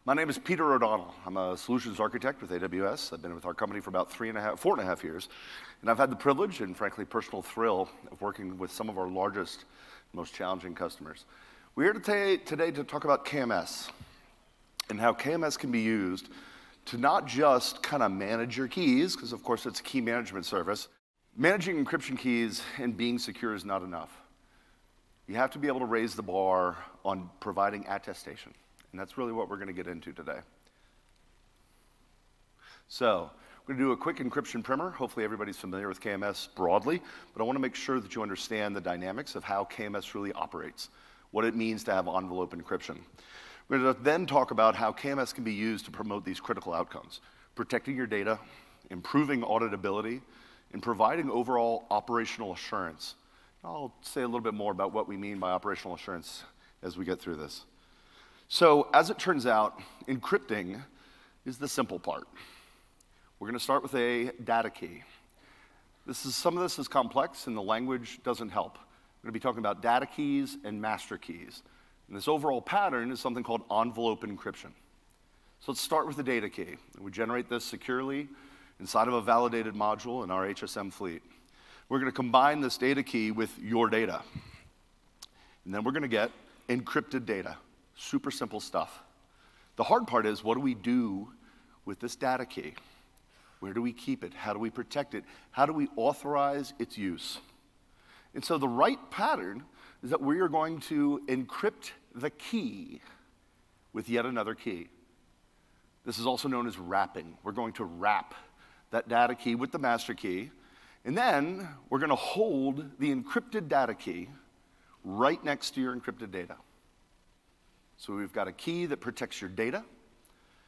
My name is Peter O'Donnell. I'm a solutions architect with AWS. I've been with our company for about 4.5 years. And I've had the privilege and frankly personal thrill of working with some of our largest, most challenging customers. We're here today to talk about KMS and how KMS can be used to not just kind of manage your keys, because of course it's a key management service. Managing encryption keys and being secure is not enough. You have to be able to raise the bar on providing attestation. And that's really what we're going to get into today. So, we're going to do a quick encryption primer. Hopefully everybody's familiar with KMS broadly, but I want to make sure that you understand the dynamics of how KMS really operates, what it means to have envelope encryption. We're going to then talk about how KMS can be used to promote these critical outcomes, protecting your data, improving auditability, and providing overall operational assurance. I'll say a little bit more about what we mean by operational assurance as we get through this. So, as it turns out, encrypting is the simple part. We're going to start with a data key. Some of this is complex, and the language doesn't help. We're going to be talking about data keys and master keys. And this overall pattern is something called envelope encryption. So let's start with the data key. We generate this securely inside of a validated module in our HSM fleet. We're going to combine this data key with your data. And then we're going to get encrypted data. Super simple stuff. The hard part is, what do we do with this data key? Where do we keep it? How do we protect it? How do we authorize its use? And so the right pattern is that we are going to encrypt the key with yet another key. This is also known as wrapping. We're going to wrap that data key with the master key, and then we're going to hold the encrypted data key right next to your encrypted data. So we've got a key that protects your data.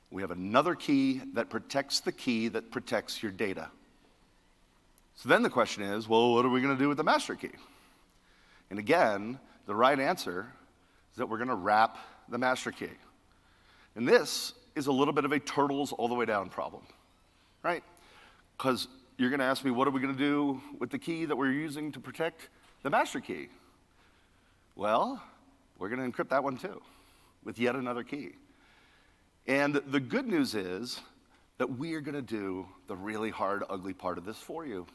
We have another key that protects the key that protects your data. So then the question is, well, what are we going to do with the master key? And again, the right answer is that we're going to wrap the master key. And this is a little bit of a turtles all the way down problem, right? Because you're going to ask me, what are we going to do with the key that we're using to protect the master key? Well, we're going to encrypt that one too, with yet another key. And the good news is that we are going to do the really hard, ugly part of this for you.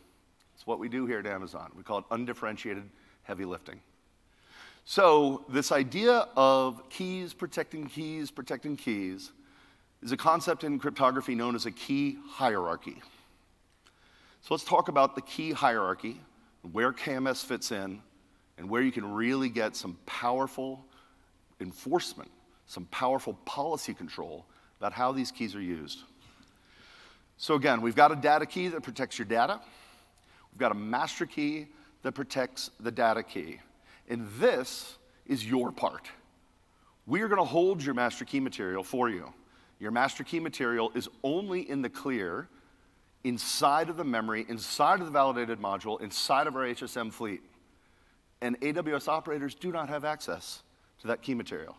It's what we do here at Amazon. We call it undifferentiated heavy lifting. So this idea of keys protecting keys is a concept in cryptography known as a key hierarchy. So let's talk about the key hierarchy, where KMS fits in, and where you can really get some powerful enforcement, some powerful policy control about how these keys are used. So again, we've got a data key that protects your data. We've got a master key that protects the data key. And this is your part. We are going to hold your master key material for you. Your master key material is only in the clear inside of the memory, inside of the validated module, inside of our HSM fleet. And AWS operators do not have access to that key material.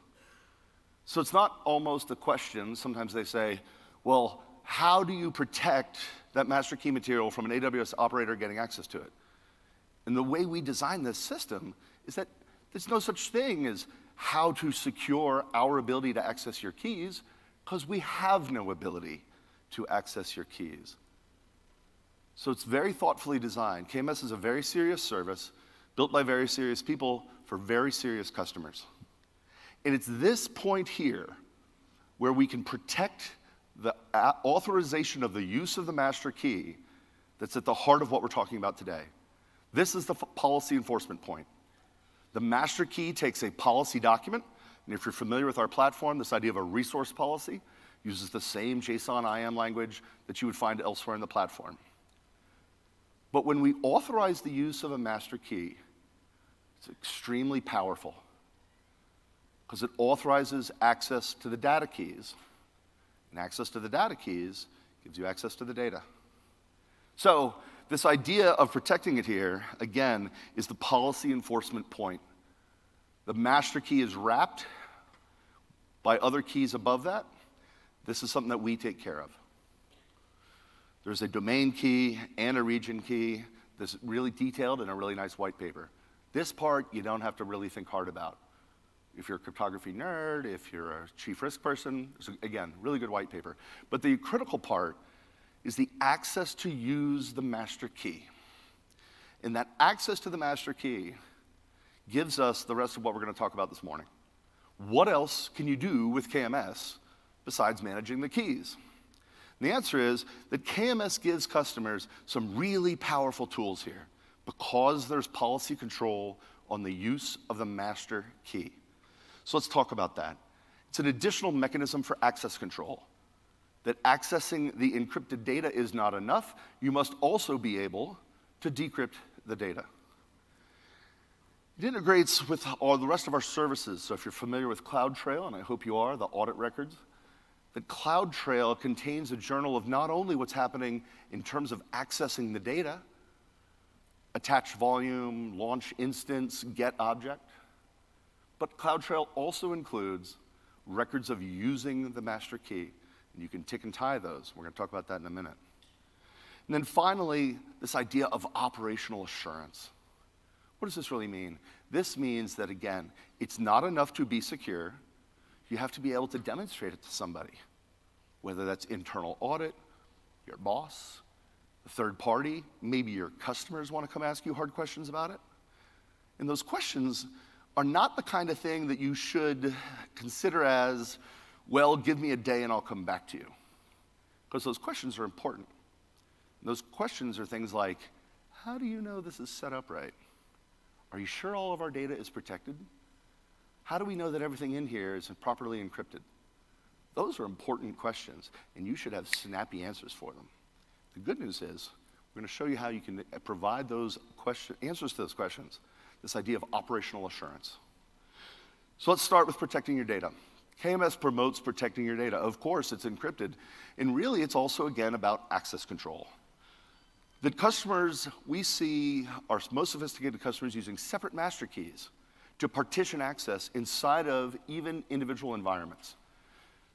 So it's not almost a question. Sometimes they say, well, how do you protect that master key material from an AWS operator getting access to it? And the way we design this system is that there's no such thing as how to secure our ability to access your keys, because we have no ability to access your keys. So it's very thoughtfully designed. KMS is a very serious service, built by very serious people for very serious customers. And it's this point here where we can protect the authorization of the use of the master key that's at the heart of what we're talking about today. This is the policy enforcement point. The master key takes a policy document, and if you're familiar with our platform, this idea of a resource policy uses the same JSON IAM language that you would find elsewhere in the platform. But when we authorize the use of a master key, it's extremely powerful, because it authorizes access to the data keys. And access to the data keys gives you access to the data. So this idea of protecting it here, again, is the policy enforcement point. The master key is wrapped by other keys above that. This is something that we take care of. There's a domain key and a region key. This is really detailed in a really nice white paper. This part you don't have to really think hard about. if you're a cryptography nerd, if you're a chief risk person, there's, again, really good white paper. But the critical part is the access to use the master key. And that access to the master key gives us the rest of what we're going to talk about this morning. What else can you do with KMS besides managing the keys? And the answer is that KMS gives customers some really powerful tools here because there's policy control on the use of the master key. So let's talk about that. It's an additional mechanism for access control. That accessing the encrypted data is not enough. You must also be able to decrypt the data. It integrates with all the rest of our services. So if you're familiar with CloudTrail, and I hope you are, the audit records, that CloudTrail contains a journal of not only what's happening in terms of accessing the data, attach volume, launch instance, get object, but CloudTrail also includes records of using the master key. And you can tick and tie those. We're going to talk about that in a minute. And then finally, this idea of operational assurance. What does this really mean? This means that, again, it's not enough to be secure. You have to be able to demonstrate it to somebody, whether that's internal audit, your boss, a third party, maybe your customers want to come ask you hard questions about it. And those questions are not the kind of thing that you should consider as, well, give me a day and I'll come back to you. Because those questions are important. And those questions are things like, how do you know this is set up right? Are you sure all of our data is protected? How do we know that everything in here is properly encrypted? Those are important questions, and you should have snappy answers for them. The good news is, we're going to show you how you can provide those answers to those questions, this idea of operational assurance. So let's start with protecting your data. KMS promotes protecting your data. Of course, it's encrypted. And really, it's also, again, about access control. The customers we see are most sophisticated customers using separate master keys to partition access inside of even individual environments.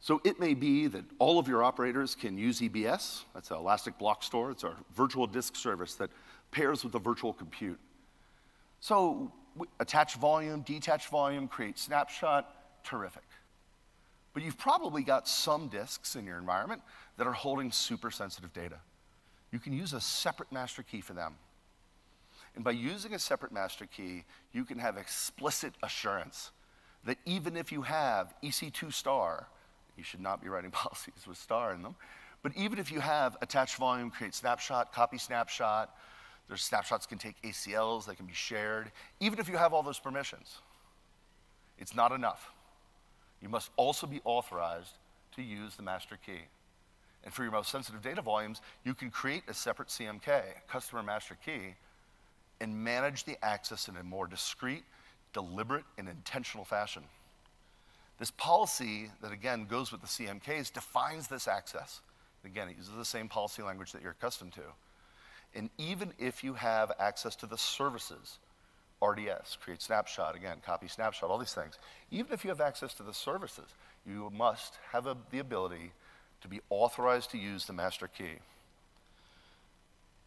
So it may be that all of your operators can use EBS. That's an Elastic Block Store. It's our virtual disk service that pairs with the virtual compute. So attach volume, detach volume, create snapshot, terrific. But you've probably got some disks in your environment that are holding super sensitive data. You can use a separate master key for them. And by using a separate master key, you can have explicit assurance that even if you have EC2 star, you should not be writing policies with star in them, but even if you have attach volume, create snapshot, copy snapshot, their snapshots can take ACLs, they can be shared, even if you have all those permissions, it's not enough. You must also be authorized to use the master key. And for your most sensitive data volumes, you can create a separate CMK, customer master key, and manage the access in a more discrete, deliberate, and intentional fashion. This policy that, again, goes with the CMKs defines this access. Again, it uses the same policy language that you're accustomed to. And even if you have access to the services, RDS, create snapshot, again, copy snapshot, all these things, even if you have access to the services, you must have the ability to be authorized to use the master key.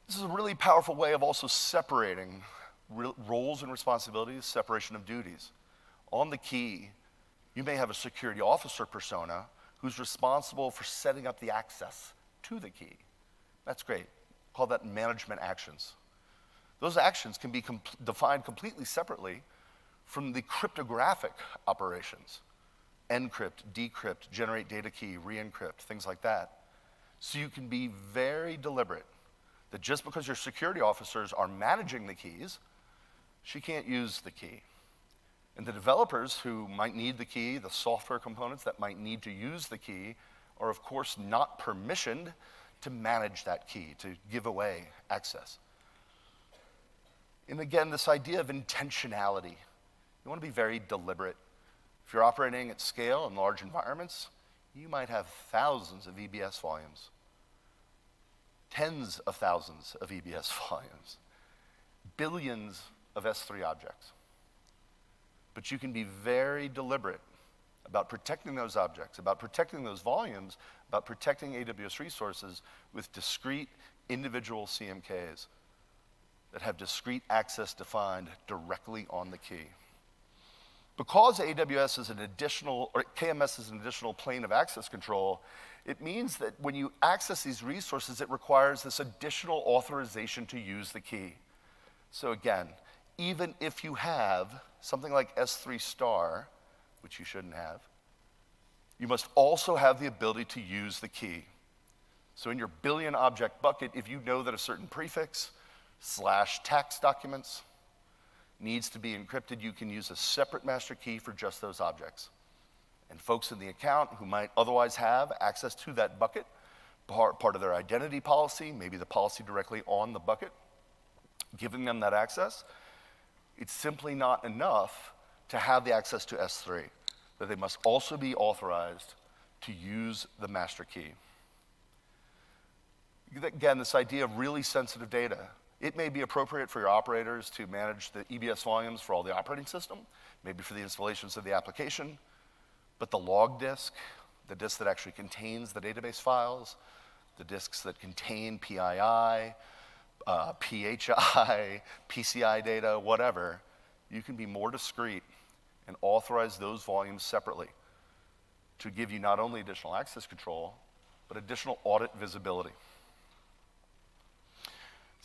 This is a really powerful way of also separating roles and responsibilities, separation of duties. On the key, you may have a security officer persona who's responsible for setting up the access to the key. That's great. Call that management actions. Those actions can be defined completely separately from the cryptographic operations. Encrypt, decrypt, generate data key, re-encrypt, things like that. So you can be very deliberate that just because your security officers are managing the keys, she can't use the key. And the developers who might need the key, the software components that might need to use the key, are of course not permissioned to manage that key, to give away access. And again, this idea of intentionality. You want to be very deliberate. If you're operating at scale in large environments, you might have thousands of EBS volumes, tens of thousands of EBS volumes, billions of S3 objects. But you can be very deliberate about protecting those objects, about protecting those volumes, about protecting AWS resources with discrete individual CMKs that have discrete access defined directly on the key. Because AWS is an additional, or KMS is an additional plane of access control, it means that when you access these resources, it requires this additional authorization to use the key. So again, even if you have something like S3 star, which you shouldn't have, you must also have the ability to use the key. So in your billion object bucket, if you know that a certain prefix / tax documents needs to be encrypted, you can use a separate master key for just those objects. And folks in the account who might otherwise have access to that bucket, part of their identity policy, maybe the policy directly on the bucket, giving them that access, it's simply not enough to have the access to S3, that they must also be authorized to use the master key. Again, this idea of really sensitive data. It may be appropriate for your operators to manage the EBS volumes for all the operating system, maybe for the installations of the application, but the log disk, the disk that actually contains the database files, the disks that contain PII, PHI, PCI data, whatever, you can be more discreet and authorize those volumes separately to give you not only additional access control, but additional audit visibility.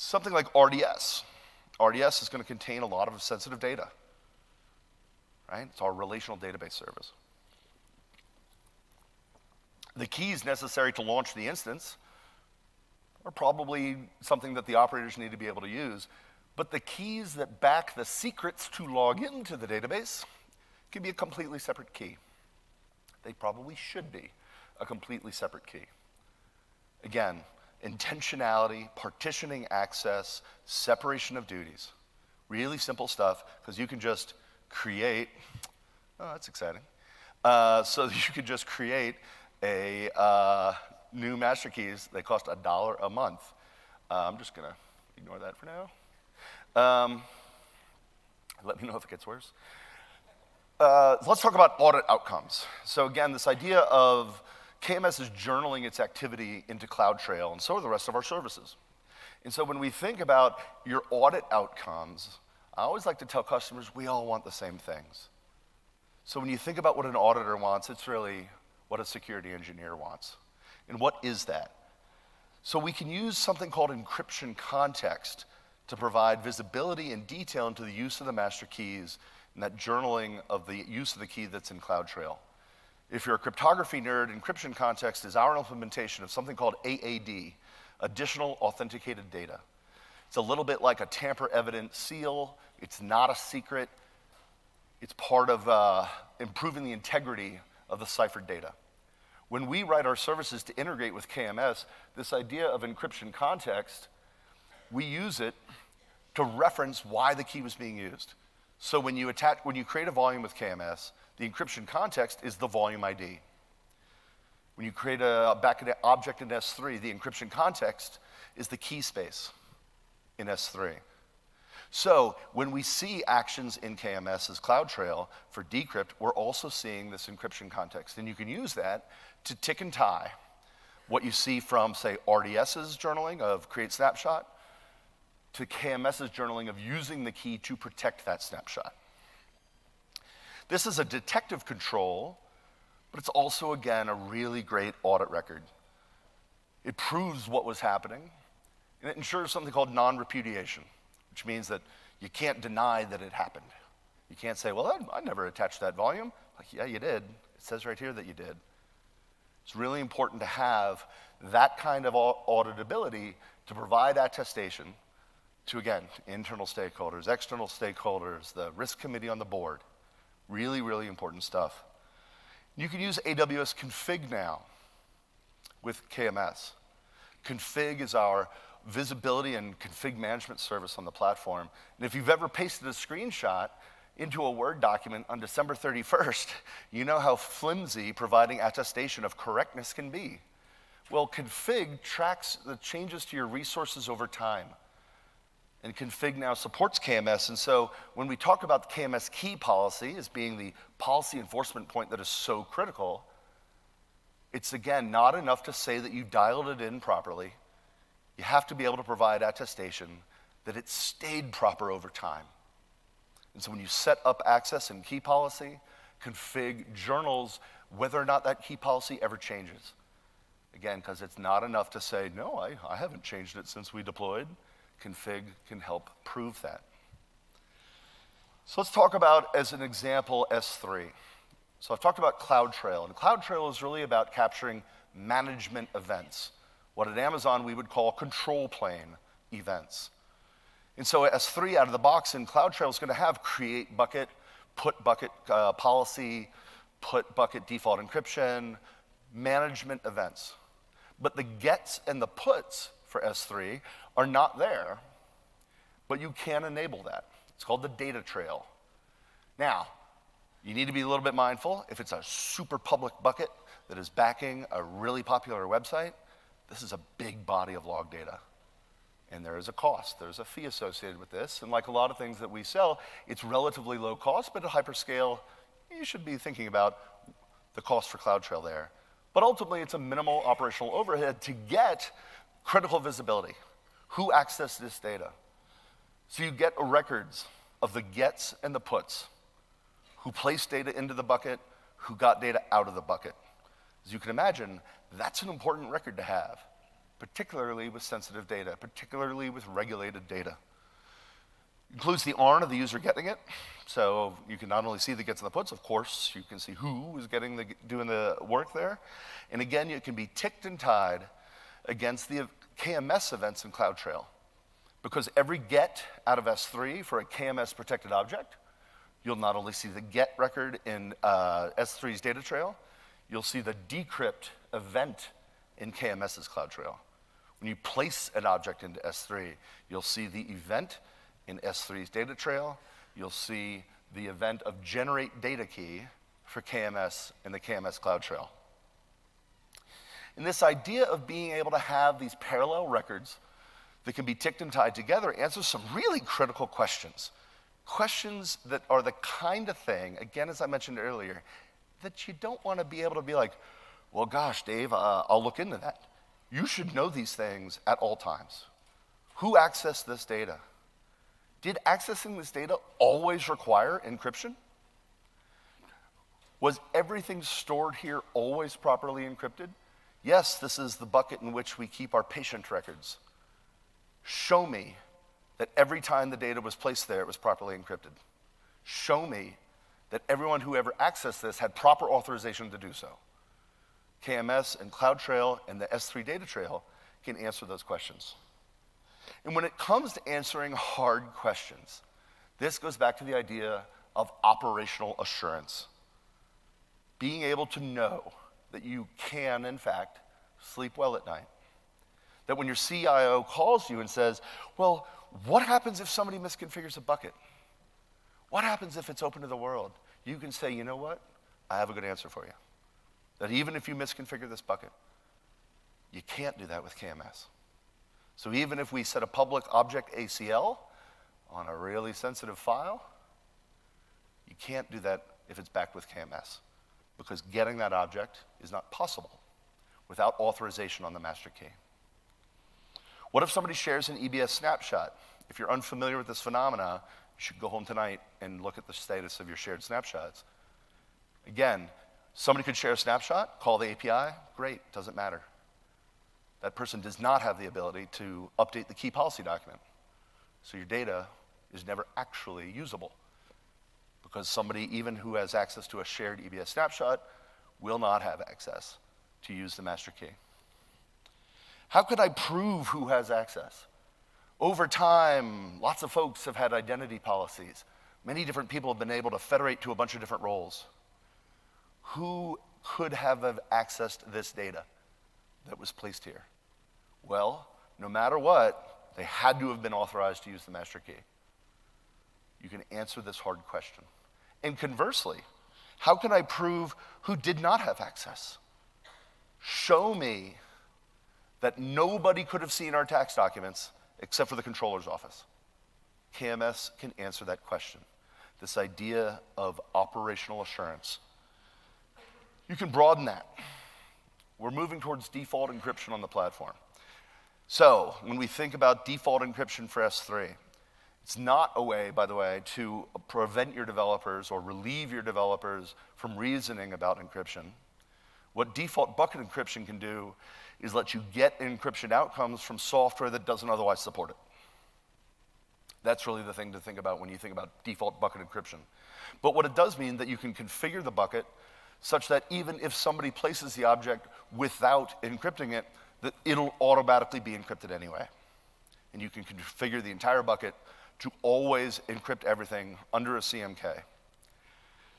Something like RDS. RDS is going to contain a lot of sensitive data, right? It's our relational database service. The keys necessary to launch the instance are probably something that the operators need to be able to use, but the keys that back the secrets to log into the database can be a completely separate key. They probably should be a completely separate key. Again, intentionality, partitioning access, separation of duties. Really simple stuff, because you can just create, oh, that's exciting. So you could just create a new master keys. They cost $1 a month. I'm just gonna ignore that for now. Let me know if it gets worse. Let's talk about audit outcomes. So again, this idea of KMS is journaling its activity into CloudTrail, and so are the rest of our services. And so when we think about your audit outcomes, I always like to tell customers we all want the same things. So when you think about what an auditor wants, it's really what a security engineer wants. And what is that? So we can use something called encryption context to provide visibility and detail into the use of the master keys and that journaling of the use of the key that's in CloudTrail. If you're a cryptography nerd, encryption context is our implementation of something called AAD, additional authenticated data. It's a little bit like a tamper-evident seal. It's not a secret. It's part of improving the integrity of the ciphered data. When we write our services to integrate with KMS, this idea of encryption context, we use it to reference why the key was being used. So when you create a volume with KMS, the encryption context is the volume ID. When you create a backend object in S3, the encryption context is the key space in S3. So when we see actions in KMS as CloudTrail for decrypt, we're also seeing this encryption context. And you can use that to tick and tie what you see from, say, RDS's journaling of create snapshot to KMS's journaling of using the key to protect that snapshot. This is a detective control, but it's also, again, a really great audit record. It proves what was happening, and it ensures something called non-repudiation, which means that you can't deny that it happened. You can't say, well, I never attached that volume. Like, yeah, you did. It says right here that you did. It's really important to have that kind of auditability to provide attestation to, again, internal stakeholders, external stakeholders, the risk committee on the board. Really, really important stuff. You can use AWS Config now with KMS. Config is our visibility and config management service on the platform. And if you've ever pasted a screenshot into a Word document on December 31st, you know how flimsy providing attestation of correctness can be. Well, config tracks the changes to your resources over time. And config now supports KMS, and so when we talk about the KMS key policy as being the policy enforcement point that is so critical, it's again not enough to say that you dialed it in properly. You have to be able to provide attestation that it stayed proper over time. And so when you set up access and key policy, config journals whether or not that key policy ever changes. Again, because it's not enough to say, no, I haven't changed it since we deployed. Config can help prove that. So let's talk about, as an example, S3. So I've talked about CloudTrail, and CloudTrail is really about capturing management events, what at Amazon we would call control plane events. And so S3 out of the box in CloudTrail is going to have create bucket, put bucket policy, put bucket default encryption, management events. But the gets and the puts for S3 are not there, but you can enable that. It's called the data trail. Now, you need to be a little bit mindful. If it's a super public bucket that is backing a really popular website, this is a big body of log data. And there is a cost. There's a fee associated with this. And like a lot of things that we sell, it's relatively low cost, but at hyperscale, you should be thinking about the cost for CloudTrail there. But ultimately, it's a minimal operational overhead to get critical visibility. Who accessed this data? So you get records of the gets and the puts, who placed data into the bucket, who got data out of the bucket. As you can imagine, that's an important record to have, particularly with sensitive data, particularly with regulated data. It includes the ARN of the user getting it, so you can not only see the gets and the puts, of course, you can see who is doing the work there. And again, it can be ticked and tied against the KMS events in CloudTrail. Because every get out of S3 for a KMS protected object, you'll not only see the get record in S3's data trail, you'll see the decrypt event in KMS's CloudTrail. When you place an object into S3, you'll see the event in S3's data trail. You'll see the event of generate data key for KMS in the KMS CloudTrail. And this idea of being able to have these parallel records that can be ticked and tied together answers some really critical questions. Questions that are the kind of thing, again, as I mentioned earlier, that you don't want to be able to be like, well, gosh, Dave, I'll look into that. You should know these things at all times. Who accessed this data? Did accessing this data always require encryption? Was everything stored here always properly encrypted? Yes, this is the bucket in which we keep our patient records. Show me that every time the data was placed there, it was properly encrypted. Show me that everyone who ever accessed this had proper authorization to do so. KMS and CloudTrail and the S3 data trail can answer those questions. And when it comes to answering hard questions, this goes back to the idea of operational assurance. Being able to know that you can, in fact, sleep well at night. That when your CIO calls you and says, well, what happens if somebody misconfigures a bucket? What happens if it's open to the world? You can say, you know what? I have a good answer for you. That even if you misconfigure this bucket, you can't do that with KMS. So even if we set a public object ACL on a really sensitive file, you can't do that if it's backed with KMS, because getting that object is not possible without authorization on the master key. What if somebody shares an EBS snapshot? If you're unfamiliar with this phenomena, you should go home tonight and look at the status of your shared snapshots. Again, somebody could share a snapshot, call the API, great, doesn't matter. That person does not have the ability to update the key policy document. So your data is never actually usable, because somebody, even who has access to a shared EBS snapshot, will not have access to use the master key. How could I prove who has access? Over time, lots of folks have had identity policies. Many different people have been able to federate to a bunch of different roles. Who could have accessed this data that was placed here? Well, no matter what, they had to have been authorized to use the master key. You can answer this hard question. And conversely, how can I prove who did not have access? Show me that nobody could have seen our tax documents except for the controller's office. KMS can answer that question. This idea of operational assurance. You can broaden that. We're moving towards default encryption on the platform. So when we think about default encryption for S3, It's not a way, by the way, to prevent your developers or relieve your developers from reasoning about encryption. What default bucket encryption can do is let you get encryption outcomes from software that doesn't otherwise support it. That's really the thing to think about when you think about default bucket encryption. But what it does mean that you can configure the bucket such that even if somebody places the object without encrypting it, that it'll automatically be encrypted anyway. And you can configure the entire bucket to always encrypt everything under a CMK.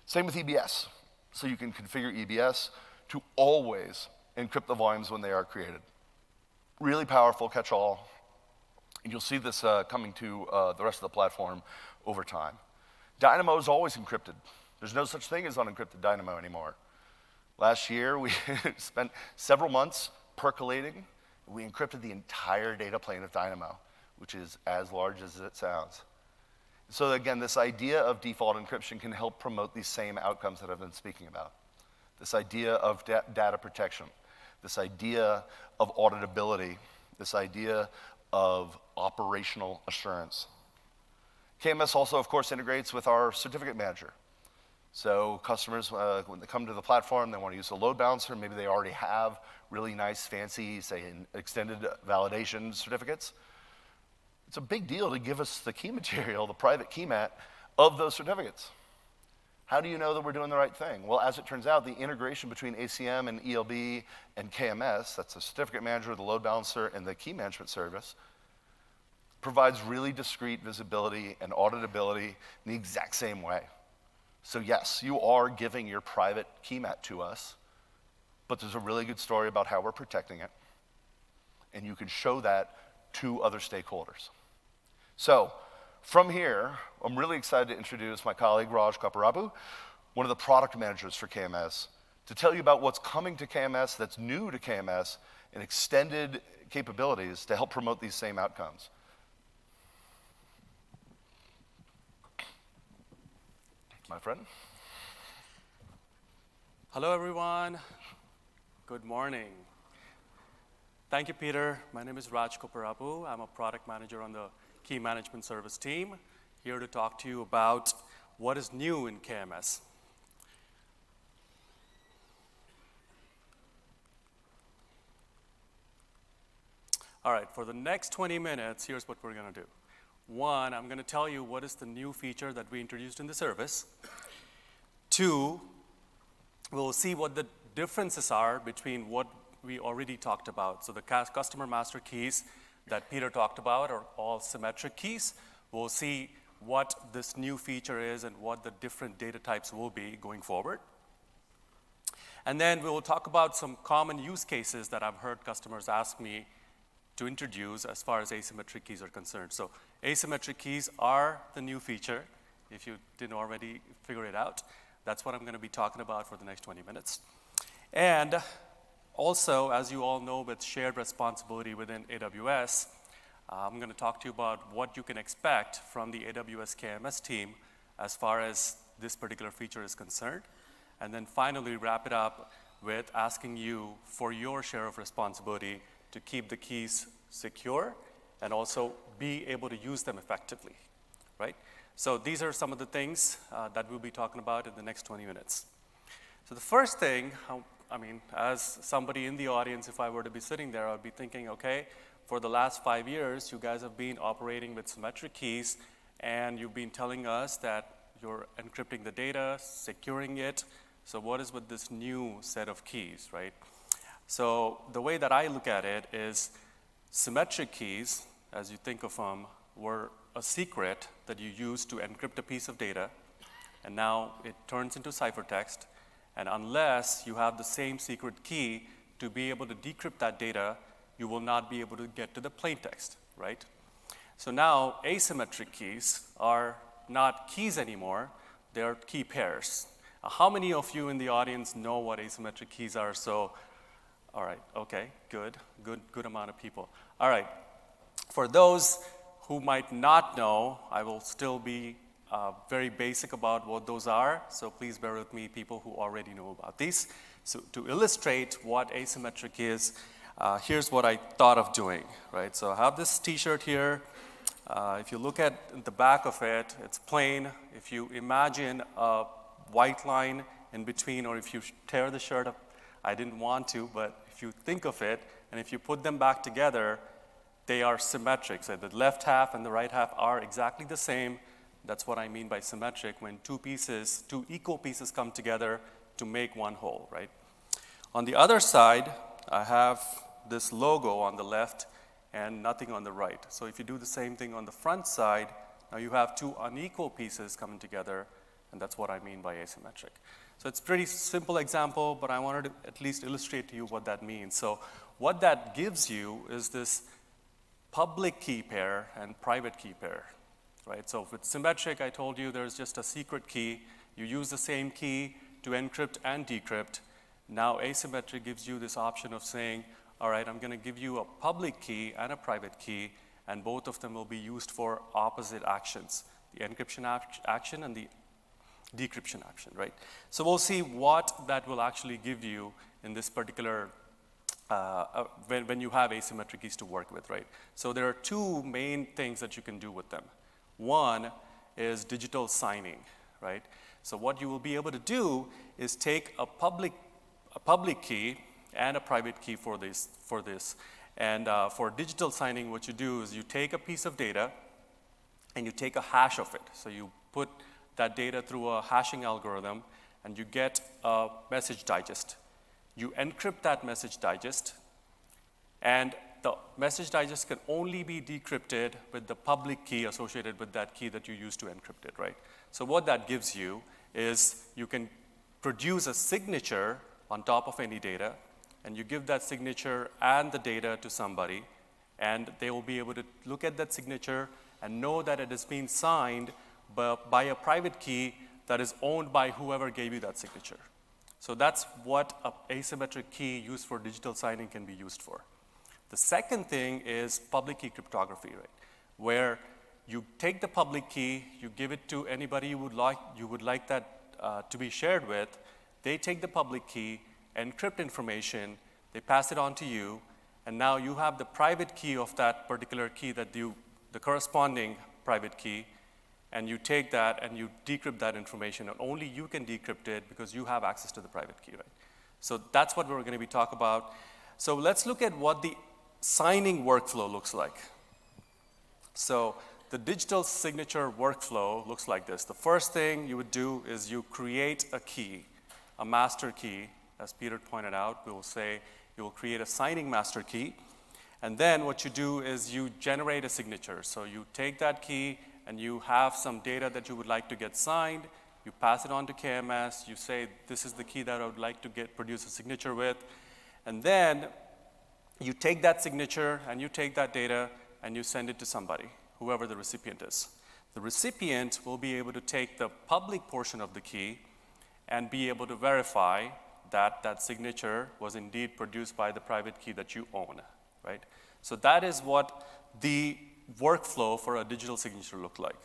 Same with EBS. So you can configure EBS to always encrypt the volumes when they are created. Really powerful catch-all. And you'll see this coming to the rest of the platform over time. Dynamo is always encrypted. There's no such thing as unencrypted Dynamo anymore. Last year, we spent several months percolating. We encrypted the entire data plane of Dynamo, which is as large as it sounds. So again, this idea of default encryption can help promote these same outcomes that I've been speaking about. This idea of data protection, this idea of auditability, this idea of operational assurance. KMS also, of course, integrates with our certificate manager. So customers, when they come to the platform, they want to use a load balancer. Maybe they already have really nice, fancy, say, extended validation certificates. It's a big deal to give us the key material, the private key mat, of those certificates. How do you know that we're doing the right thing? Well, as it turns out, the integration between ACM and ELB and KMS, that's the certificate manager, the load balancer, and the key management service, provides really discrete visibility and auditability in the exact same way. So yes, you are giving your private key mat to us, but there's a really good story about how we're protecting it, and you can show that to other stakeholders. So from here, I'm really excited to introduce my colleague, Raj Kaparapu, one of the product managers for KMS, to tell you about what's coming to KMS that's new to KMS and extended capabilities to help promote these same outcomes. My friend. Hello, everyone. Good morning. Thank you, Peter. My name is Raj Kaparapu. I'm a product manager on the Key Management Service team, here to talk to you about what is new in KMS. All right, for the next 20 minutes, here's what we're going to do. One, I'm going to tell you what is the new feature that we introduced in the service. Two, we'll see what the differences are between what we already talked about. So the customer master keys that Peter talked about are all symmetric keys. We'll see what this new feature is and what the different data types will be going forward. And then we will talk about some common use cases that I've heard customers ask me to introduce as far as asymmetric keys are concerned. So asymmetric keys are the new feature, if you didn't already figure it out. That's what I'm going to be talking about for the next 20 minutes. And also, as you all know, with shared responsibility within AWS, I'm going to talk to you about what you can expect from the AWS KMS team as far as this particular feature is concerned. And then finally wrap it up with asking you for your share of responsibility to keep the keys secure and also be able to use them effectively, right? So these are some of the things that we'll be talking about in the next 20 minutes. So the first thing, I mean, as somebody in the audience, if I were to be sitting there, I'd be thinking, okay, for the last 5 years, you guys have been operating with symmetric keys, and you've been telling us that you're encrypting the data, securing it. So what is with this new set of keys, right? So the way that I look at it is symmetric keys, as you think of them, were a secret that you use to encrypt a piece of data, and now it turns into ciphertext. And unless you have the same secret key to be able to decrypt that data, you will not be able to get to the plaintext, right? So now asymmetric keys are not keys anymore, they're key pairs. How many of you in the audience know what asymmetric keys are? So, all right, okay, good amount of people. All right, for those who might not know, I will still be very basic about what those are, so please bear with me, people who already know about these. So to illustrate what asymmetric is, here's what I thought of doing, right? So I have this t-shirt here. If you look at the back of it, it's plain. If you imagine a white line in between, or if you tear the shirt up, I didn't want to, but if you think of it, and if you put them back together, they are symmetric. So the left half and the right half are exactly the same. That's what I mean by symmetric, when two equal pieces come together to make one whole, right? On the other side, I have this logo on the left and nothing on the right. So if you do the same thing on the front side, now you have two unequal pieces coming together, and that's what I mean by asymmetric. So it's a pretty simple example, but I wanted to at least illustrate to you what that means. So what that gives you is this public key pair and private key pair, right? So with symmetric, I told you there's just a secret key. You use the same key to encrypt and decrypt. Now asymmetric gives you this option of saying, all right, I'm going to give you a public key and a private key, and both of them will be used for opposite actions, the encryption action and the decryption action, right? So we'll see what that will actually give you in this particular, when you have asymmetric keys to work with, right? So there are two main things that you can do with them. One is digital signing, right? So what you will be able to do is take a public key and a private key for this. And for digital signing, what you do is you take a piece of data and you take a hash of it. So you put that data through a hashing algorithm and you get a message digest. You encrypt that message digest, and the message digest can only be decrypted with the public key associated with that key that you use to encrypt it, right? So what that gives you is you can produce a signature on top of any data, and you give that signature and the data to somebody, and they will be able to look at that signature and know that it has been signed by a private key that is owned by whoever gave you that signature. So that's what an asymmetric key used for digital signing can be used for. The second thing is public key cryptography, right? Where you take the public key, you give it to anybody you would like that to be shared with. They take the public key, encrypt information, they pass it on to you, and now you have the private key of that particular key, the corresponding private key, and you take that and you decrypt that information, and only you can decrypt it because you have access to the private key, right? So that's what we're going to be talking about. So let's look at what the signing workflow looks like. So the digital signature workflow looks like this. The first thing you would do is you create a key, a master key. As Peter pointed out, we will say you will create a signing master key. And then what you do is you generate a signature. So you take that key and you have some data that you would like to get signed. You pass it on to KMS. You say, this is the key that I would like to produce a signature with. And then you take that signature and you take that data and you send it to somebody, whoever the recipient is. The recipient will be able to take the public portion of the key and be able to verify that that signature was indeed produced by the private key that you own, right? So that is what the workflow for a digital signature look like.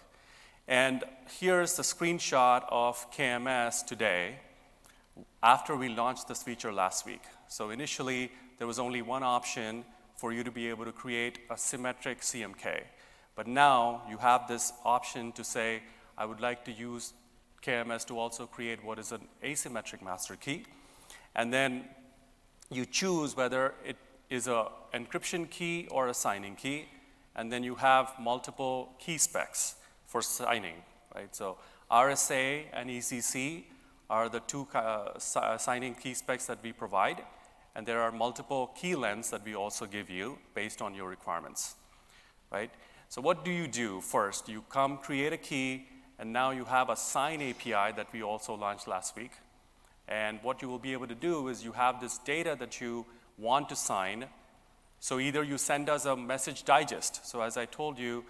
And here's the screenshot of KMS today after we launched this feature last week. So initially, there was only one option for you to be able to create a symmetric CMK. But now you have this option to say, I would like to use KMS to also create what is an asymmetric master key. And then you choose whether it is an encryption key or a signing key. And then you have multiple key specs for signing, right? So RSA and ECC are the two signing key specs that we provide. And there are multiple key lengths that we also give you based on your requirements, right? So what do you do first? You come create a key, and now you have a sign API that we also launched last week. And what you will be able to do is you have this data that you want to sign. So either you send us a message digest. So as I told you,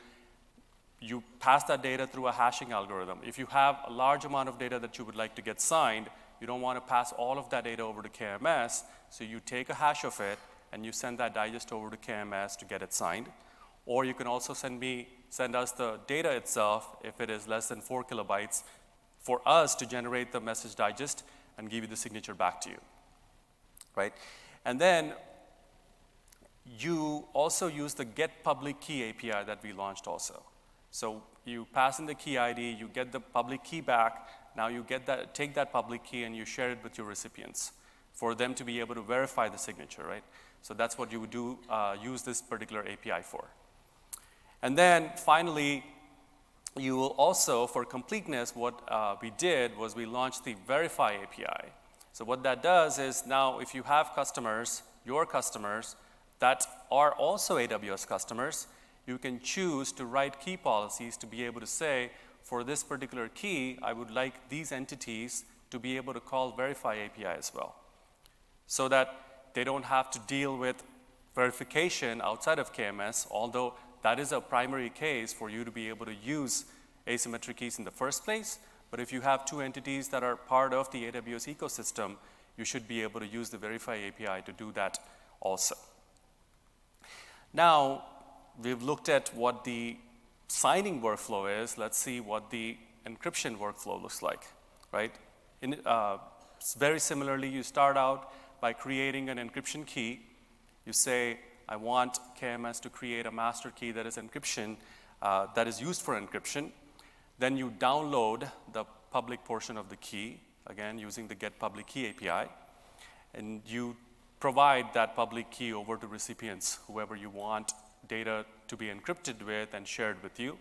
you pass that data through a hashing algorithm. If you have a large amount of data that you would like to get signed, you don't want to pass all of that data over to KMS, so you take a hash of it and you send that digest over to KMS to get it signed. Or you can also send us the data itself if it is less than 4 kilobytes for us to generate the message digest and give you the signature back to you, right? And then you also use the get public key API that we launched also. So you pass in the key ID, you get the public key back. Now you take that public key and you share it with your recipients for them to be able to verify the signature, right? So that's what you would do, use this particular API for. And then finally, you will also, for completeness, what we did was we launched the verify API. So what that does is now if you have customers, your customers, that are also AWS customers, you can choose to write key policies to be able to say, for this particular key, I would like these entities to be able to call verify API as well, so that they don't have to deal with verification outside of KMS, although that is a primary case for you to be able to use asymmetric keys in the first place. But if you have two entities that are part of the AWS ecosystem, you should be able to use the verify API to do that also. Now, we've looked at what the signing workflow is. Let's see what the encryption workflow looks like, right? Very similarly, you start out by creating an encryption key. You say, I want KMS to create a master key that is encryption, that is used for encryption. Then you download the public portion of the key, again, using the get public key API. And you provide that public key over to recipients, whoever you want data to be encrypted with and shared with you.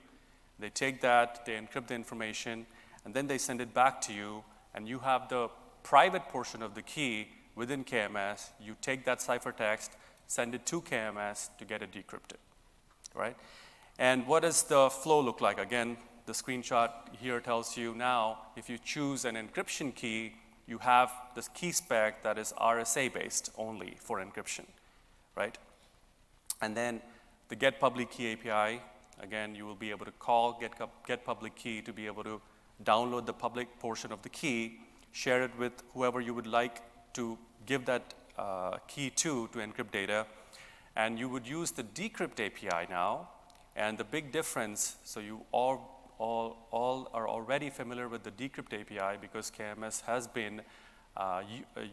They take that, they encrypt the information, and then they send it back to you, and you have the private portion of the key within KMS. You take that ciphertext, send it to KMS to get it decrypted, right? And what does the flow look like? Again, the screenshot here tells you now, if you choose an encryption key, you have this key spec that is RSA-based only for encryption, right? And then the get public key API, again, you will be able to call get public key to be able to download the public portion of the key, share it with whoever you would like to give that key to encrypt data. And you would use the decrypt API now. And the big difference, so you all are already familiar with the decrypt API because KMS has been,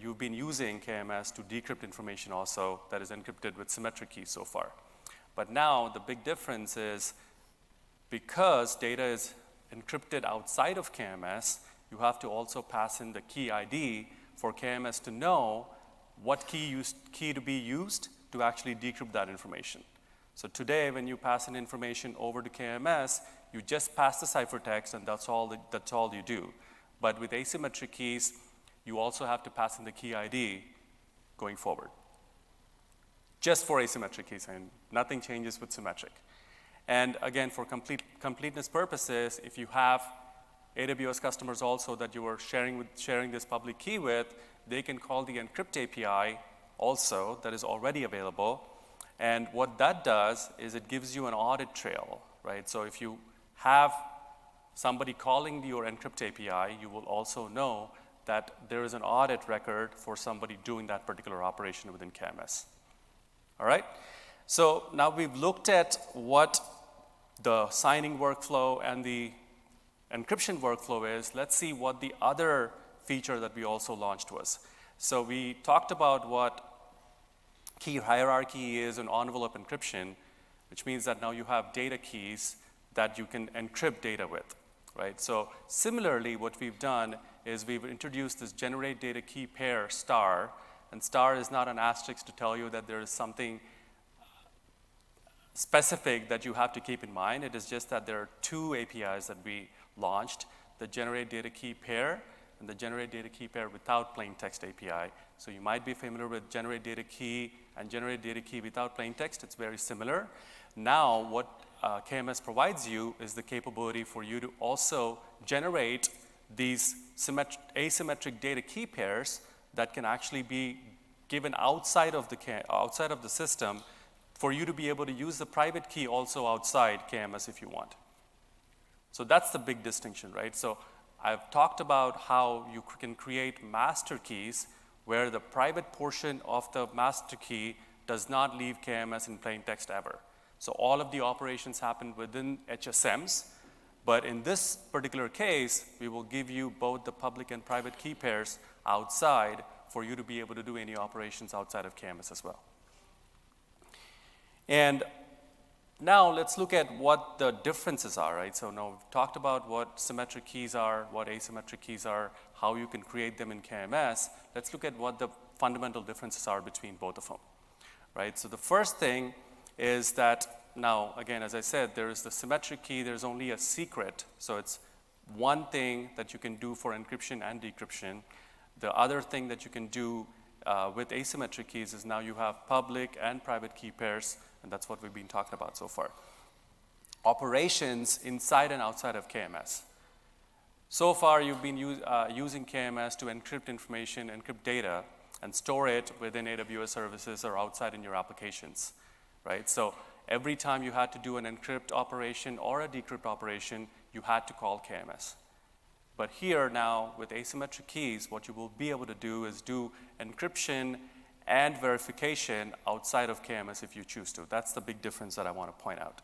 you've been using KMS to decrypt information also that is encrypted with symmetric keys so far. But now the big difference is because data is encrypted outside of KMS, you have to also pass in the key ID for KMS to know what key to be used to actually decrypt that information. So today, when you pass in information over to KMS, you just pass the ciphertext, and that's all you do. But with asymmetric keys, you also have to pass in the key ID going forward. Just for asymmetric keys, and nothing changes with symmetric. And again, for completeness purposes, if you have AWS customers also that you are sharing this public key with, they can call the encrypt API also that is already available. And what that does is it gives you an audit trail, right? So if you have somebody calling your encrypt API, you will also know that there is an audit record for somebody doing that particular operation within KMS. All right? So now we've looked at what the signing workflow and the encryption workflow is. Let's see what the other feature that we also launched was. So we talked about what key hierarchy is in envelope encryption, which means that now you have data keys that you can encrypt data with, right? So similarly, what we've done is we've introduced this generate data key pair star, and star is not an asterisk to tell you that there is something specific that you have to keep in mind. It is just that there are two APIs that we launched, the generate data key pair and the generate data key pair without plain text API. So you might be familiar with generate data key and generate data key without plain text. It's very similar. Now what KMS provides you is the capability for you to also generate these asymmetric data key pairs that can actually be given outside of the system for you to be able to use the private key also outside KMS if you want. So that's the big distinction, right? So I've talked about how you can create master keys where the private portion of the master key does not leave KMS in plain text ever. So all of the operations happen within HSMs, but in this particular case, we will give you both the public and private key pairs outside for you to be able to do any operations outside of KMS as well. And now let's look at what the differences are, right? So now we've talked about what symmetric keys are, what asymmetric keys are, how you can create them in KMS. Let's look at what the fundamental differences are between both of them, right? So the first thing is that now, again, as I said, there is the symmetric key, there's only a secret. So it's one thing that you can do for encryption and decryption. The other thing that you can do with asymmetric keys is now you have public and private key pairs, and that's what we've been talking about so far. Operations inside and outside of KMS. So far, you've been using KMS to encrypt information, encrypt data, and store it within AWS services or outside in your applications, right? So every time you had to do an encrypt operation or a decrypt operation, you had to call KMS. But here now, with asymmetric keys, what you will be able to do is do encryption and verification outside of KMS if you choose to. That's the big difference that I want to point out,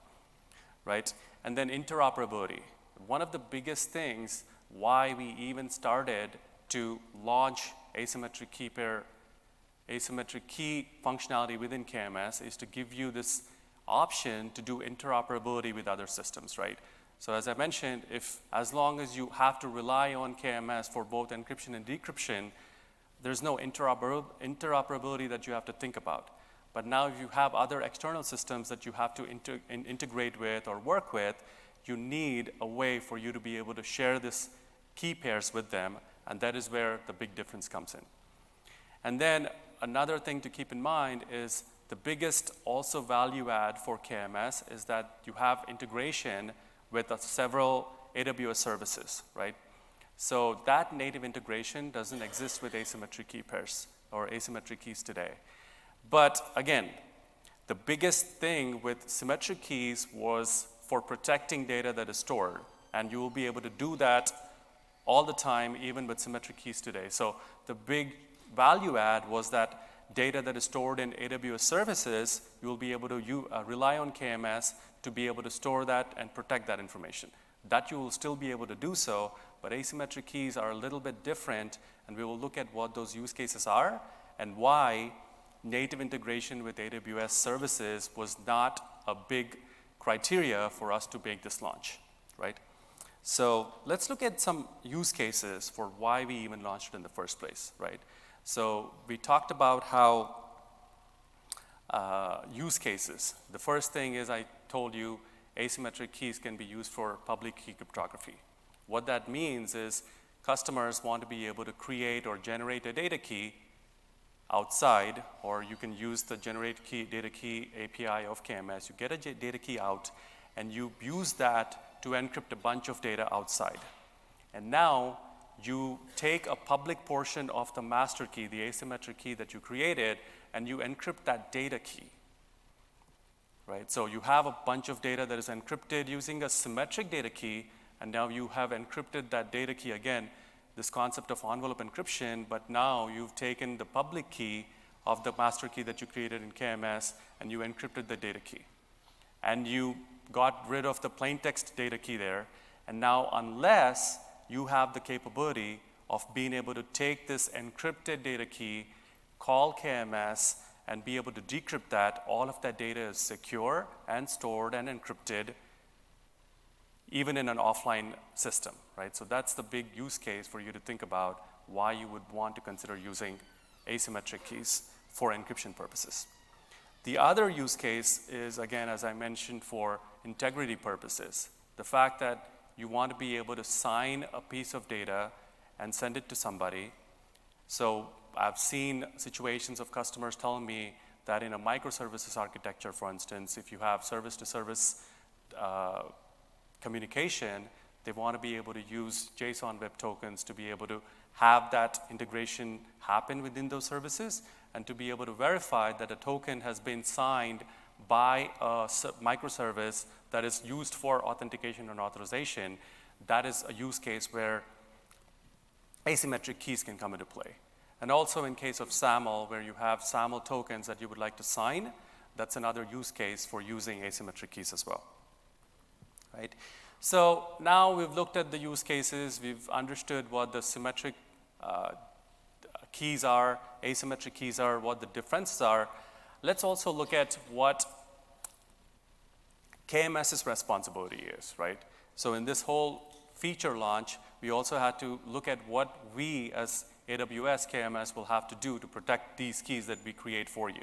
right? And then interoperability. One of the biggest things why we even started to launch asymmetric key functionality within KMS is to give you this option to do interoperability with other systems, right? So as I mentioned, as long as you have to rely on KMS for both encryption and decryption, there's no interoperability that you have to think about. But now if you have other external systems that you have to integrate with or work with, you need a way for you to be able to share this key pairs with them, and that is where the big difference comes in. And then another thing to keep in mind is the biggest also value add for KMS is that you have integration with several AWS services, right? So that native integration doesn't exist with asymmetric key pairs or asymmetric keys today. But again, the biggest thing with symmetric keys was for protecting data that is stored, and you will be able to do that all the time, even with symmetric keys today. So the big value add was that data that is stored in AWS services, you will be able to rely on KMS to be able to store that and protect that information. That you will still be able to do so, but asymmetric keys are a little bit different, and we will look at what those use cases are and why native integration with AWS services was not a big criteria for us to make this launch, right? So let's look at some use cases for why we even launched it in the first place, right? So we talked about how use cases. The first thing is I told you asymmetric keys can be used for public key cryptography. What that means is customers want to be able to create or generate a data key outside, or you can use the generate key, data key API of KMS. You get a data key out, and you use that to encrypt a bunch of data outside. And now you take a public portion of the master key, the asymmetric key that you created, and you encrypt that data key, right? So you have a bunch of data that is encrypted using a symmetric data key, and now you have encrypted that data key again, this concept of envelope encryption, but now you've taken the public key of the master key that you created in KMS, and you encrypted the data key. And you got rid of the plain text data key there, and now unless you have the capability of being able to take this encrypted data key, call KMS, and be able to decrypt that, all of that data is secure and stored and encrypted, even in an offline system, right? So that's the big use case for you to think about why you would want to consider using asymmetric keys for encryption purposes. The other use case is, again, as I mentioned, for integrity purposes. The fact that you want to be able to sign a piece of data and send it to somebody. So I've seen situations of customers telling me that in a microservices architecture, for instance, if you have service-to-service communication, they want to be able to use JSON Web Tokens to be able to have that integration happen within those services and to be able to verify that a token has been signed by a microservice that is used for authentication and authorization. That is a use case where asymmetric keys can come into play. And also in case of SAML, where you have SAML tokens that you would like to sign, that's another use case for using asymmetric keys as well, right? So now we've looked at the use cases, we've understood what the symmetric keys are, asymmetric keys are, what the differences are. Let's also look at what KMS's responsibility is, right? So in this whole feature launch, we also had to look at what we as AWS KMS will have to do to protect these keys that we create for you.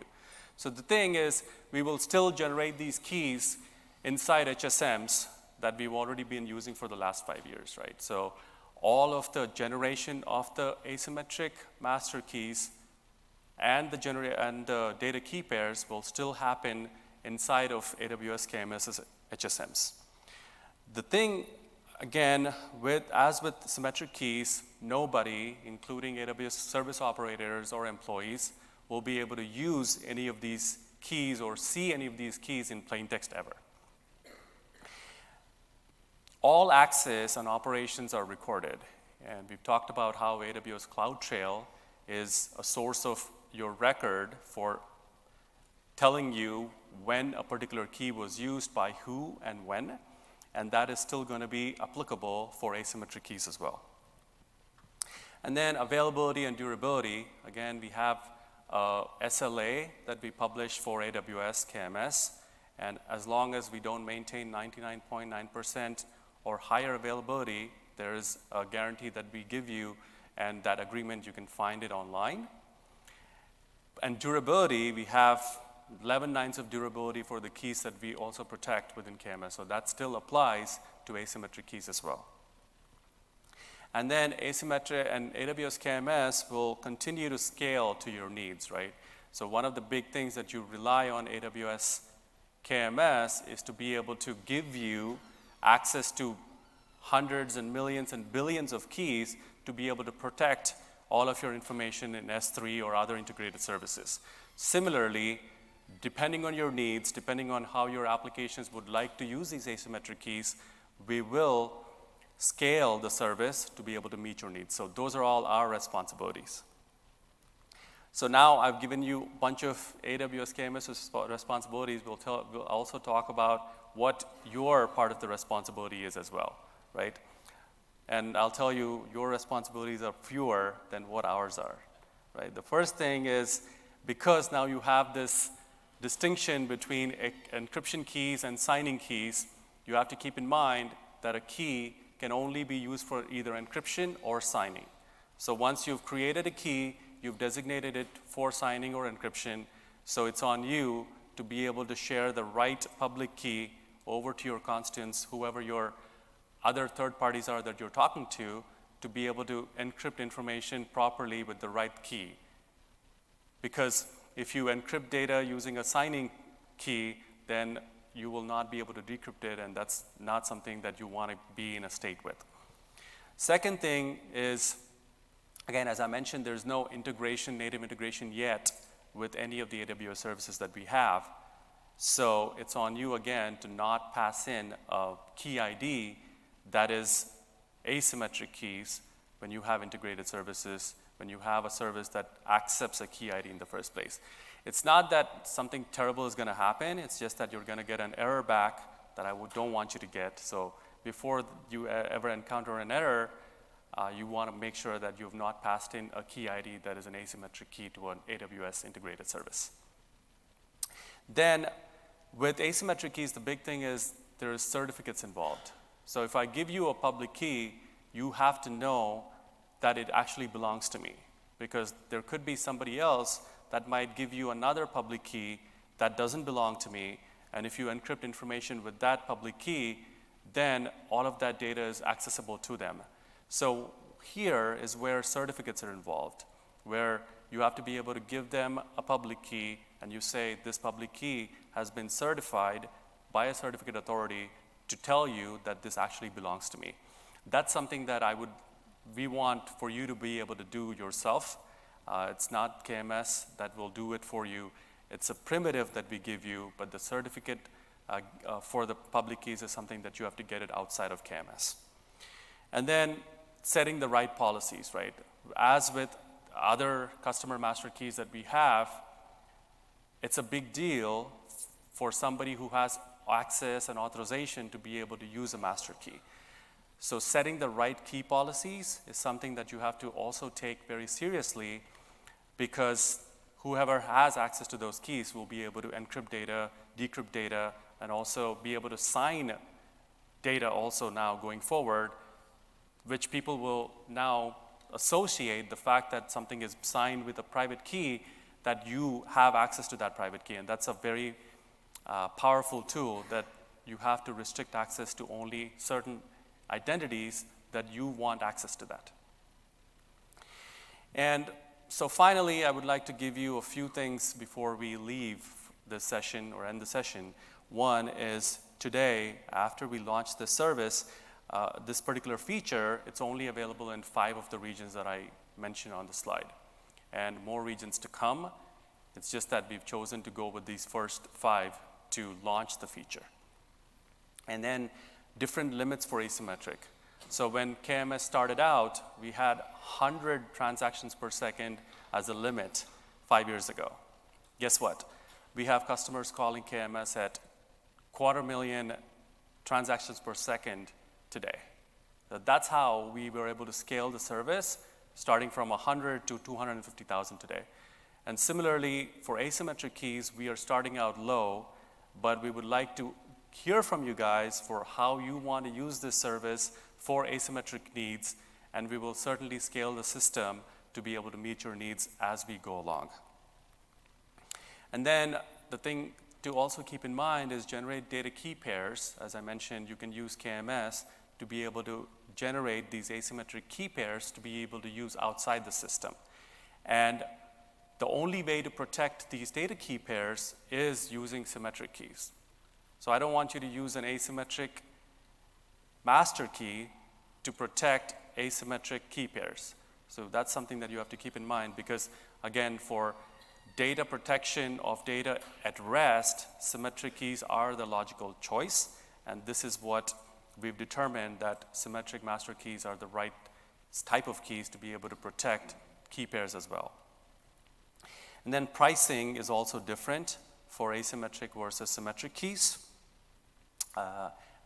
So the thing is, we will still generate these keys inside HSMs that we've already been using for the last 5 years, right? So all of the generation of the asymmetric master keys and the data key pairs will still happen inside of AWS KMS's HSMs. The thing, again, as with symmetric keys, nobody, including AWS service operators or employees, will be able to use any of these keys or see any of these keys in plain text ever. All access and operations are recorded. And we've talked about how AWS CloudTrail is a source of your record for telling you when a particular key was used by who and when. And that is still going to be applicable for asymmetric keys as well. And then availability and durability. Again, we have SLA that we publish for AWS KMS. And as long as we don't maintain 99.9% or higher availability, there is a guarantee that we give you, and that agreement, you can find it online. And durability, we have 11 nines of durability for the keys that we also protect within KMS. So that still applies to asymmetric keys as well. And then Asymmetric and AWS KMS will continue to scale to your needs, right? So one of the big things that you rely on AWS KMS is to be able to give you access to hundreds and millions and billions of keys to be able to protect all of your information in S3 or other integrated services. Similarly, depending on your needs, depending on how your applications would like to use these asymmetric keys, we will scale the service to be able to meet your needs. So those are all our responsibilities. So now I've given you a bunch of AWS KMS responsibilities. We'll also talk about what your part of the responsibility is as well, right? And I'll tell you, your responsibilities are fewer than what ours are, right? The first thing is, because now you have this distinction between encryption keys and signing keys, you have to keep in mind that a key can only be used for either encryption or signing. So once you've created a key, you've designated it for signing or encryption, so it's on you to be able to share the right public key over to your constituents, whoever your other third parties are that you're talking to be able to encrypt information properly with the right key. Because if you encrypt data using a signing key, then you will not be able to decrypt it, and that's not something that you want to be in a state with. Second thing is, again, as I mentioned, there's no integration, native integration yet with any of the AWS services that we have. So it's on you, again, to not pass in a key ID that is asymmetric keys when you have integrated services, when you have a service that accepts a key ID in the first place. It's not that something terrible is going to happen. It's just that you're going to get an error back that I don't want you to get. So before you ever encounter an error, you want to make sure that you have not passed in a key ID that is an asymmetric key to an AWS integrated service. Then with asymmetric keys, the big thing is there is certificates involved. So if I give you a public key, you have to know that it actually belongs to me, because there could be somebody else that might give you another public key that doesn't belong to me, and if you encrypt information with that public key, then all of that data is accessible to them. So here is where certificates are involved, where you have to be able to give them a public key, and you say this public key has been certified by a certificate authority to tell you that this actually belongs to me. That's something that we want for you to be able to do yourself. It's not KMS that will do it for you. It's a primitive that we give you, but the certificate for the public keys is something that you have to get it outside of KMS. And then setting the right policies, right? As with other customer master keys that we have, it's a big deal for somebody who has access and authorization to be able to use a master key. So setting the right key policies is something that you have to also take very seriously, because whoever has access to those keys will be able to encrypt data, decrypt data, and also be able to sign data also now going forward, which people will now associate the fact that something is signed with a private key, that you have access to that private key. And that's a very powerful tool, that you have to restrict access to only certain identities that you want access to that. And so finally, I would like to give you a few things before we leave this session or end the session. One is today, after we launch this service, this particular feature, it's only available in 5 of the regions that I mentioned on the slide, and more regions to come. It's just that we've chosen to go with these first 5 to launch the feature. And then different limits for asymmetric. So when KMS started out, we had 100 transactions per second as a limit 5 years ago. Guess what? We have customers calling KMS at 250,000 transactions per second today. So that's how we were able to scale the service, starting from 100 to 250,000 today. And similarly, for asymmetric keys, we are starting out low, but we would like to hear from you guys for how you want to use this service for asymmetric needs, and we will certainly scale the system to be able to meet your needs as we go along. And then the thing to also keep in mind is generate data key pairs. As I mentioned, you can use KMS to be able to generate these asymmetric key pairs to be able to use outside the system. And the only way to protect these data key pairs is using symmetric keys. So I don't want you to use an asymmetric master key to protect asymmetric key pairs. So that's something that you have to keep in mind, because again, for data protection of data at rest, symmetric keys are the logical choice, and this is what we've determined, that symmetric master keys are the right type of keys to be able to protect key pairs as well. And then pricing is also different for asymmetric versus symmetric keys.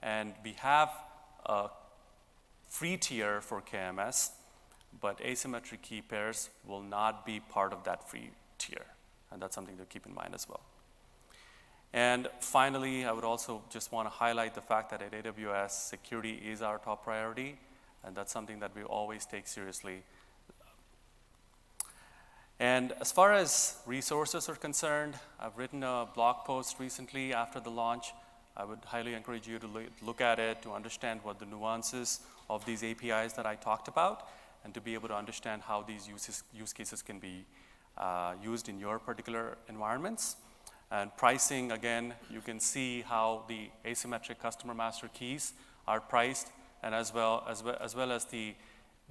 And we have a free tier for KMS, but asymmetric key pairs will not be part of that free tier. And that's something to keep in mind as well. And finally, I would also just want to highlight the fact that at AWS, security is our top priority, and that's something that we always take seriously. And as far as resources are concerned, I've written a blog post recently after the launch. I would highly encourage you to look at it to understand what the nuances of these APIs that I talked about, and to be able to understand how these use cases can be used in your particular environments. And pricing, again, you can see how the asymmetric customer master keys are priced, and as well as the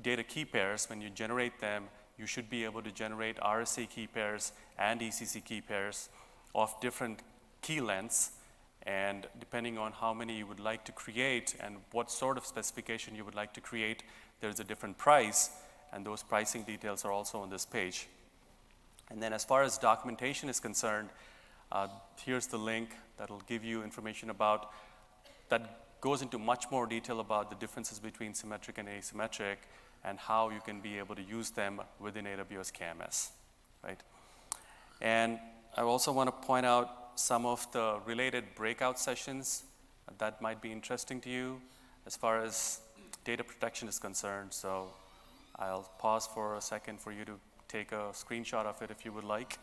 data key pairs. When you generate them, you should be able to generate RSA key pairs and ECC key pairs of different key lengths. And depending on how many you would like to create and what sort of specification you would like to create, there's a different price, and those pricing details are also on this page. And then as far as documentation is concerned, here's the link that will give you information about, that goes into much more detail about the differences between symmetric and asymmetric, and how you can be able to use them within AWS KMS, right? And I also want to point out some of the related breakout sessions that might be interesting to you as far as data protection is concerned. So I'll pause for a second for you to take a screenshot of it if you would like.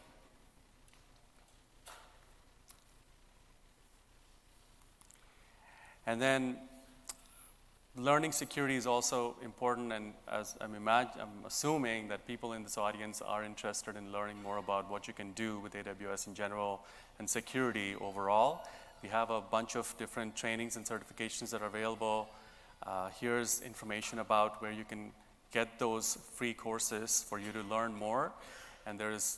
And then learning security is also important, and as I'm assuming that people in this audience are interested in learning more about what you can do with AWS in general and security overall. We have a bunch of different trainings and certifications that are available. Here's information about where you can get those free courses for you to learn more, and there's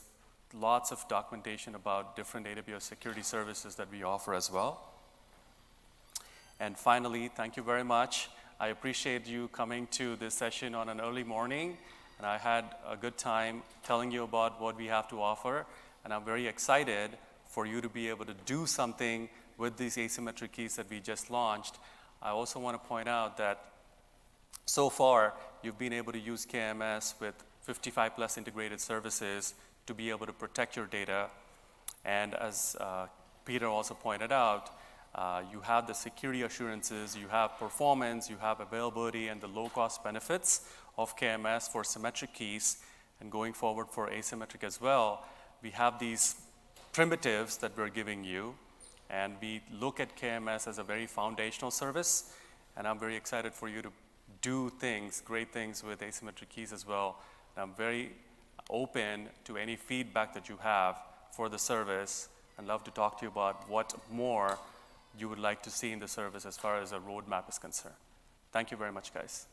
lots of documentation about different AWS security services that we offer as well. And finally, thank you very much. I appreciate you coming to this session on an early morning, and I had a good time telling you about what we have to offer, and I'm very excited for you to be able to do something with these asymmetric keys that we just launched. I also want to point out that so far, you've been able to use KMS with 55 plus integrated services to be able to protect your data. And as Peter also pointed out, You have the security assurances, you have performance, you have availability, and the low-cost benefits of KMS for symmetric keys, and going forward for asymmetric as well. We have these primitives that we're giving you, and we look at KMS as a very foundational service, and I'm very excited for you to do things, great things with asymmetric keys as well. And I'm very open to any feedback that you have for the service, and love to talk to you about what more you would like to see in the service as far as a roadmap is concerned. Thank you very much, guys.